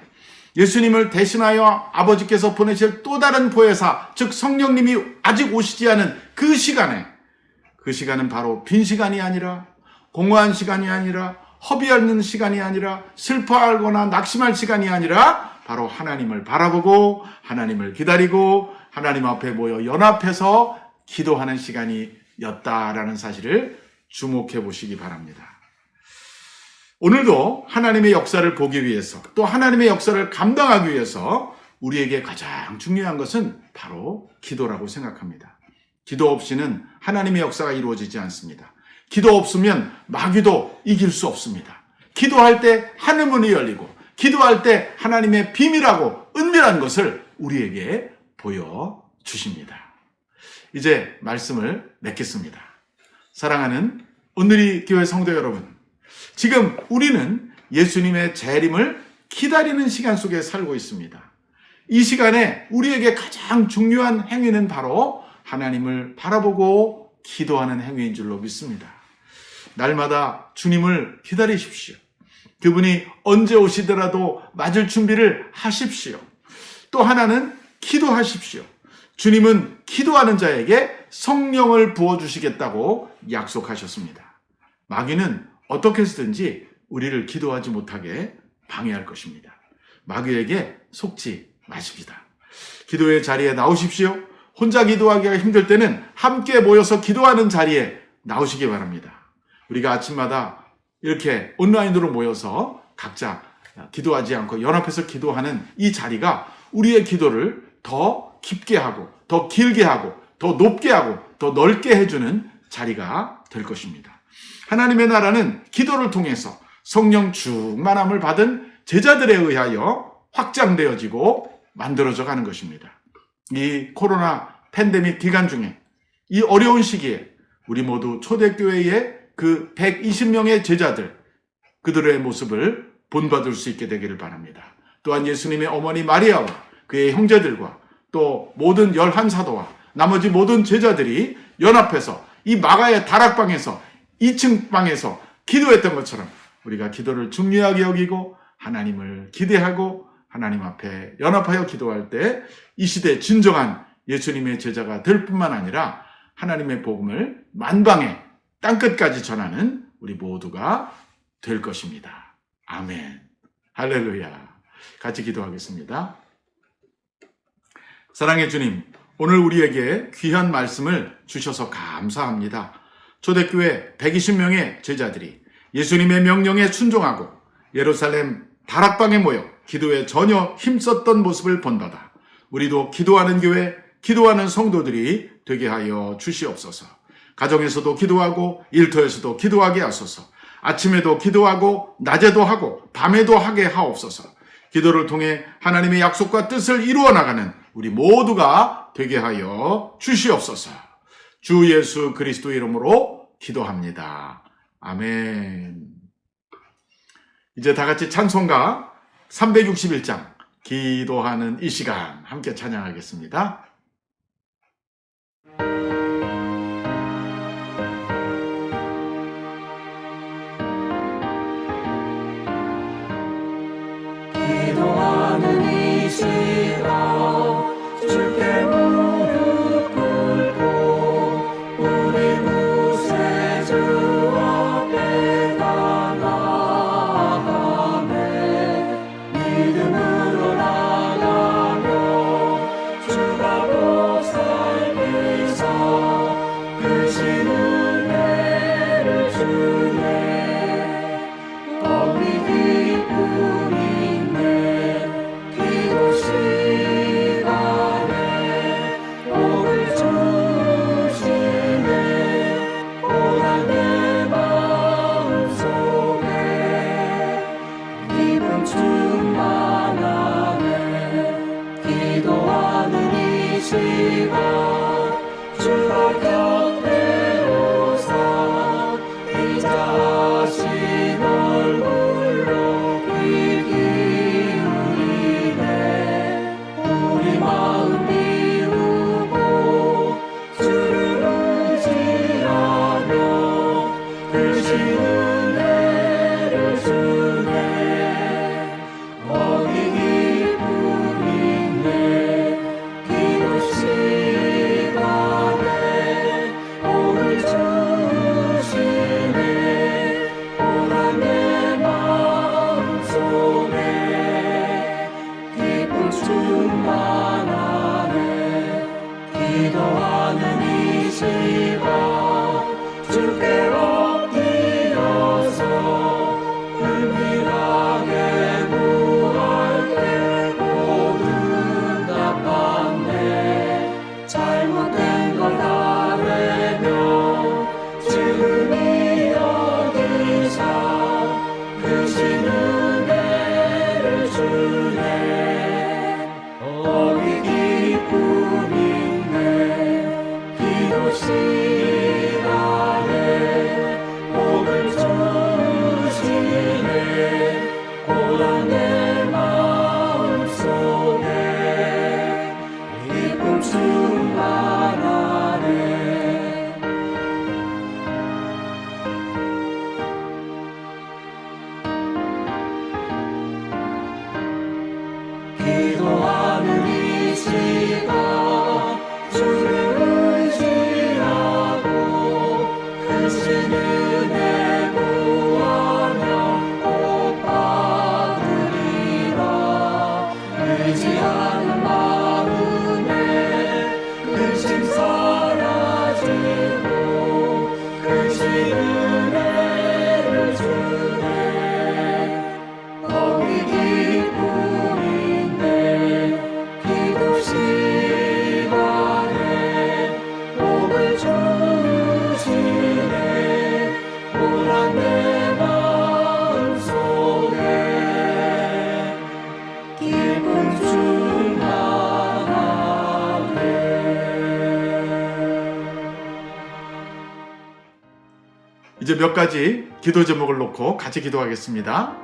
예수님을 대신하여 아버지께서 보내실 또 다른 보혜사, 즉 성령님이 아직 오시지 않은 그 시간에, 그 시간은 바로 빈 시간이 아니라 공허한 시간이 아니라 허비하는 시간이 아니라 슬퍼하거나 낙심할 시간이 아니라 바로 하나님을 바라보고 하나님을 기다리고 하나님 앞에 모여 연합해서 기도하는 시간이었다라는 사실을 주목해 보시기 바랍니다. 오늘도 하나님의 역사를 보기 위해서 또 하나님의 역사를 감당하기 위해서 우리에게 가장 중요한 것은 바로 기도라고 생각합니다. 기도 없이는 하나님의 역사가 이루어지지 않습니다. 기도 없으면 마귀도 이길 수 없습니다. 기도할 때 하늘문이 열리고 기도할 때 하나님의 비밀하고 은밀한 것을 우리에게 보여주십니다. 이제 말씀을 맺겠습니다. 사랑하는 온누리 교회 성도 여러분, 지금 우리는 예수님의 재림을 기다리는 시간 속에 살고 있습니다. 이 시간에 우리에게 가장 중요한 행위는 바로 하나님을 바라보고 기도하는 행위인 줄로 믿습니다. 날마다 주님을 기다리십시오. 그분이 언제 오시더라도 맞을 준비를 하십시오. 또 하나는 기도하십시오. 주님은 기도하는 자에게 성령을 부어주시겠다고 약속하셨습니다. 마귀는 어떻게 해서든지 우리를 기도하지 못하게 방해할 것입니다. 마귀에게 속지 마십시다. 기도의 자리에 나오십시오. 혼자 기도하기가 힘들 때는 함께 모여서 기도하는 자리에 나오시기 바랍니다. 우리가 아침마다 이렇게 온라인으로 모여서 각자 기도하지 않고 연합해서 기도하는 이 자리가 우리의 기도를 더 깊게 하고 더 길게 하고 더 높게 하고 더 넓게 해주는 자리가 될 것입니다. 하나님의 나라는 기도를 통해서 성령 충만함을 받은 제자들에 의하여 확장되어지고 만들어져 가는 것입니다. 이 코로나 팬데믹 기간 중에 이 어려운 시기에 우리 모두 초대교회의 그 120명의 제자들, 그들의 모습을 본받을 수 있게 되기를 바랍니다. 또한 예수님의 어머니 마리아와 그의 형제들과 또 모든 11사도와 나머지 모든 제자들이 연합해서 이 마가의 다락방에서 2층 방에서 기도했던 것처럼 우리가 기도를 중요하게 여기고 하나님을 기대하고 하나님 앞에 연합하여 기도할 때 이 시대 진정한 예수님의 제자가 될 뿐만 아니라 하나님의 복음을 만방에 땅끝까지 전하는 우리 모두가 될 것입니다. 아멘. 할렐루야. 같이 기도하겠습니다. 사랑의 주님, 오늘 우리에게 귀한 말씀을 주셔서 감사합니다. 초대교회 120명의 제자들이 예수님의 명령에 순종하고 예루살렘 다락방에 모여 기도에 전혀 힘썼던 모습을 본받아 우리도 기도하는 교회, 기도하는 성도들이 되게 하여 주시옵소서. 가정에서도 기도하고 일터에서도 기도하게 하소서. 아침에도 기도하고 낮에도 하고 밤에도 하게 하옵소서. 기도를 통해 하나님의 약속과 뜻을 이루어 나가는 우리 모두가 되게 하여 주시옵소서. 주 예수 그리스도 이름으로 기도합니다. 아멘. 이제 다 같이 찬송가 361장 기도하는 이 시간 함께 찬양하겠습니다. 기도하는 이 시간 주께 무릎 꿇고 우리 구세주 앞에 나아가네. 믿음으로 나가며 주가 곧 살리사 크신 은혜를 주네. 어리 기쁨이네. 기도 시간에 복을 주시네. 고난 내 마음속에 기쁨 충만하네. 기도하는 이 시간 주가 곁에 오사 이 자신 얼굴로 귀 기울이네. 우리 마음 비우고 주를 의지하며 크신 은혜를 주네. 어디 기쁨 있네. 기도 시간에 복을 주시네. 고난 내 마음속에 기쁨 충만하네. 기도하는 이 시간 주께 엎드려서 은밀하게 구할게. 모든 답답네. 잘못된 걸 아뢰며 주님이 여기사 크신 은혜를 주네. 어디 기쁨 있네. 기도 시간에 복을 주시네. 고난 내 마음속에 기쁨 충만하네. 기도하는 이 시간 주를 의지하고 크신 은혜 구하며 꼭 받으리라. 의지하는 마음에 근심 사라지고 크신 은혜를 주네. 거기 기쁨 있네. 기도 시간에 복을 주시네. 고난 내 마음속에 기쁨 충만하네. 이제 몇 가지 기도 제목을 놓고 같이 기도하겠습니다.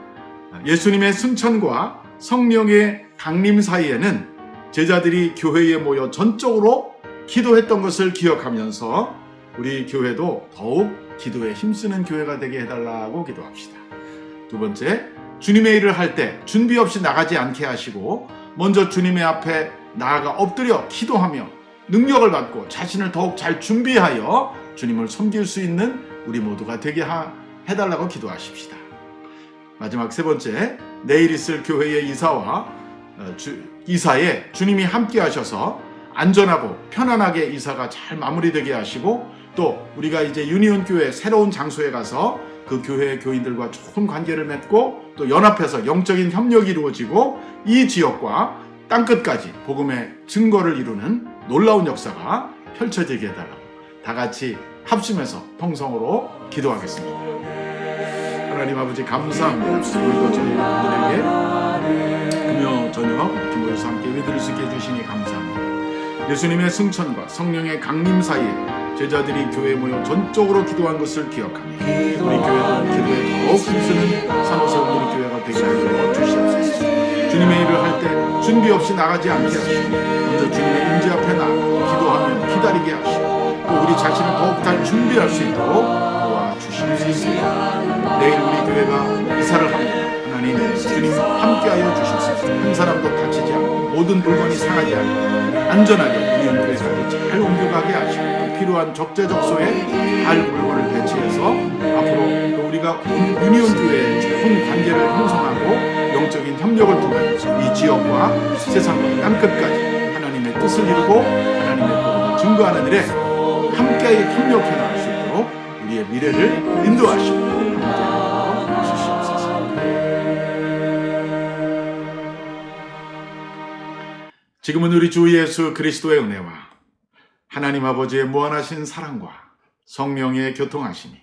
예수님의 승천과 성령의 강림 사이에는 제자들이 교회에 모여 전적으로 기도했던 것을 기억하면서 우리 교회도 더욱 기도에 힘쓰는 교회가 되게 해달라고 기도합시다. 두 번째, 주님의 일을 할 때 준비 없이 나가지 않게 하시고 먼저 주님의 앞에 나아가 엎드려 기도하며 능력을 받고 자신을 더욱 잘 준비하여 주님을 섬길 수 있는 우리 모두가 되게 해달라고 기도하십시다. 마지막 세 번째, 내일 있을 교회의 이사에 주님이 함께 하셔서 안전하고 편안하게 이사가 잘 마무리되게 하시고 또 우리가 이제 유니온 교회 새로운 장소에 가서 그 교회의 교인들과 좋은 관계를 맺고 또 연합해서 영적인 협력이 이루어지고 이 지역과 땅끝까지 복음의 증거를 이루는 놀라운 역사가 펼쳐지게 해달라고 다 같이 합심해서 통성으로 기도하겠습니다. 하나님 아버지 감사합니다. 우리도 저희 여러분들에게 금요 저녁 김모여서 함께 예배드릴 수 있게 해주시니 감사합니다. 예수님의 승천과 성령의 강림 사이에 제자들이 교회에 모여 전적으로 기도한 것을 기억하며 우리 교회도 기도에 더욱 힘쓰는 산호세 우리 교회가 되게 하여 주시옵소서. 주님의 일을 할 때 준비 없이 나가지 않게 하시고 먼저 주님의 임재 앞에 나가 기도하며 기다리게 하시고 또 우리 자신을 더욱 잘 준비할 수 있도록 도와주시옵소서. 내일 우리 교회가 이사를 합니다. 하나님 주님 함께하여 주시옵소서. 한 사람도 다치지 않고 모든 물건이 상하지 않고 안전하게 우리 교회가 잘 옮겨가게 하시고 또 필요한 적재적소에 잘 물건을 배치해서 앞으로 또 우리가 유니온 교회의 좋은 관계를 형성하고 영적인 협력을 통해 이 지역과 세상과 땅끝까지 하나님의 뜻을 이루고 하나님의 복음을 증거하는 일에 함께 협력해 나갈 수 있도록 우리의 미래를 인도하시고 함께 주시옵소서. 지금은 우리 주 예수 그리스도의 은혜와 하나님 아버지의 무한하신 사랑과 성령의 교통하심이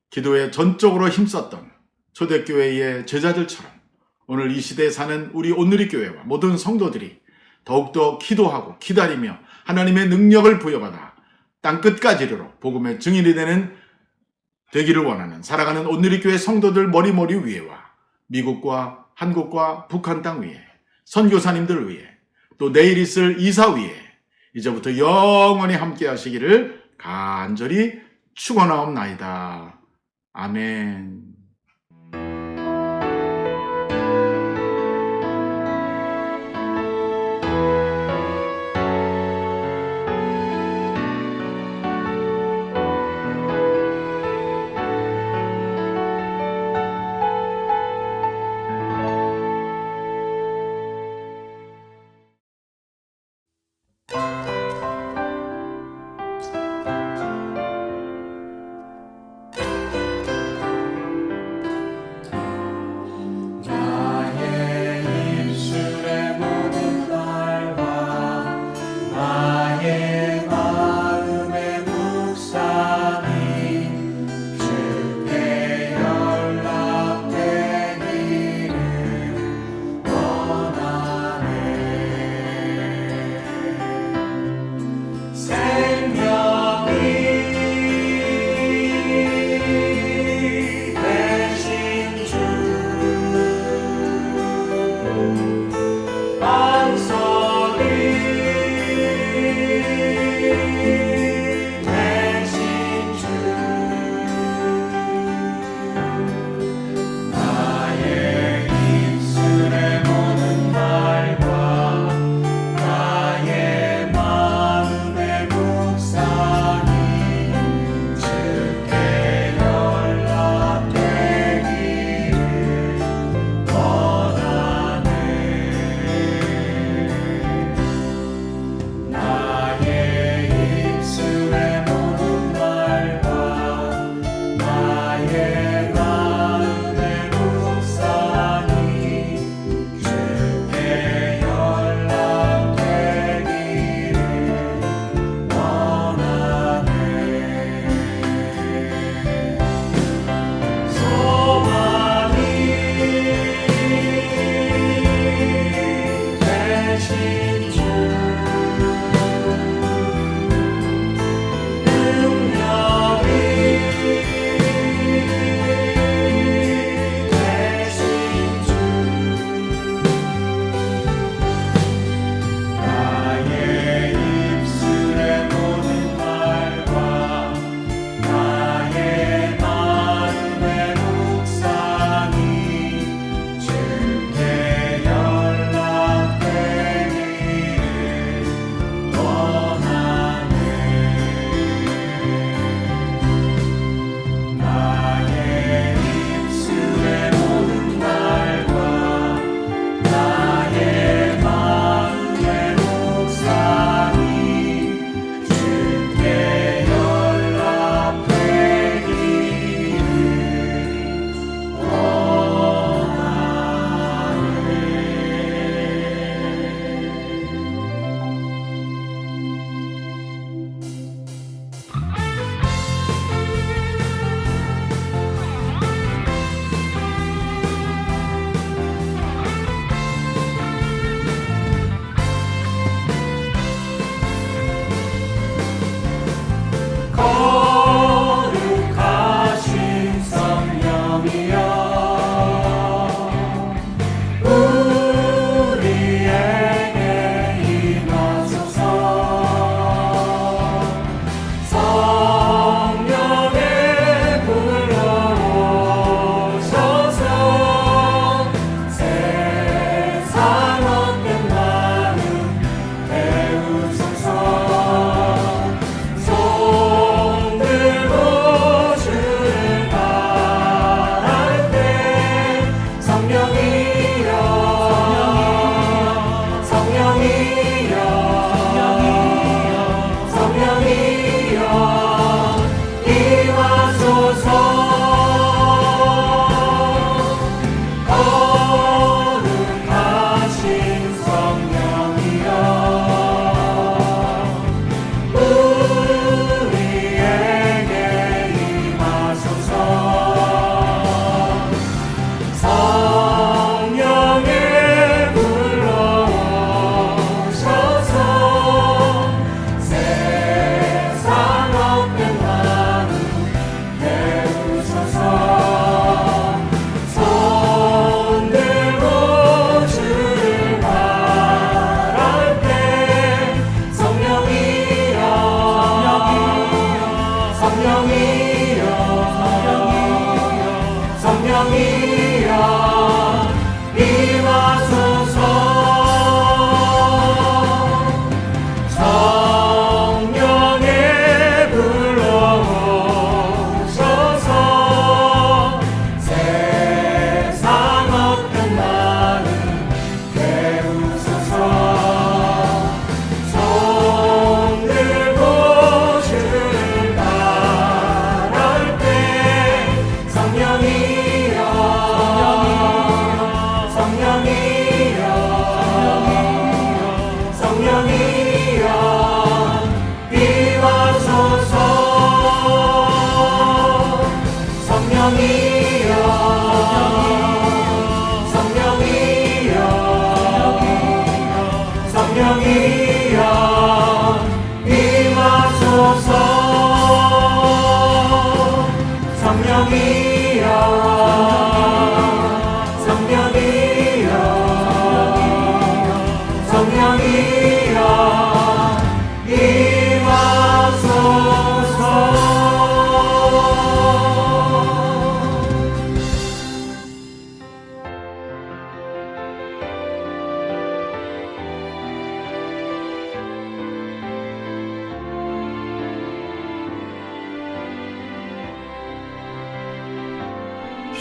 기도에 전적으로 힘썼던 초대교회의 제자들처럼 오늘 이 시대에 사는 우리 온누리 교회와 모든 성도들이 더욱더 기도하고 기다리며 하나님의 능력을 부여받아 땅끝까지 이르러 복음의 증인이 되기를 원하는 살아가는 온누리 교회 성도들 머리머리 위에와 미국과 한국과 북한 땅 위에 선교사님들 위에 또 내일 있을 이사 위에 이제부터 영원히 함께 하시기를 간절히 축원하옵나이다. 아멘.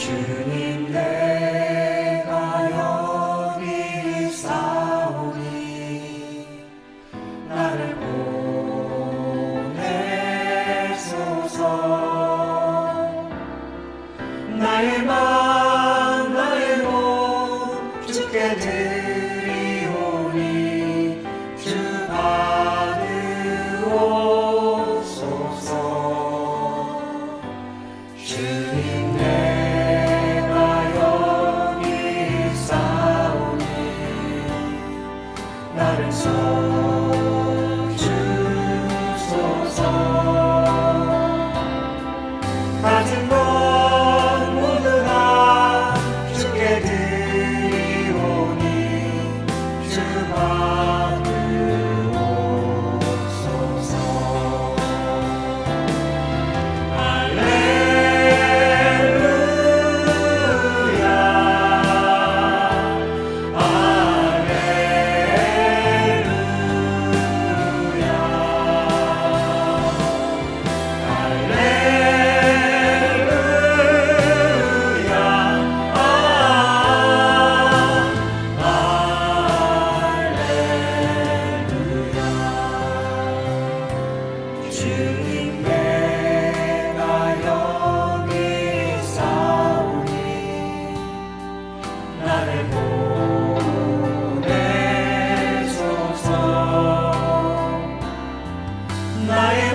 주님 내가 여기 있사오니 나를 보내소서. 나의 맘 나의 몸 주께 드리오니 주 받으옵소서. 주님 내가 여기 있사오니 나를 써주소서. 가진 것 모두 다 주께 드리오니 주 받으옵소서. 주님 내가 여기 있사오니 나를 보내소서. 나의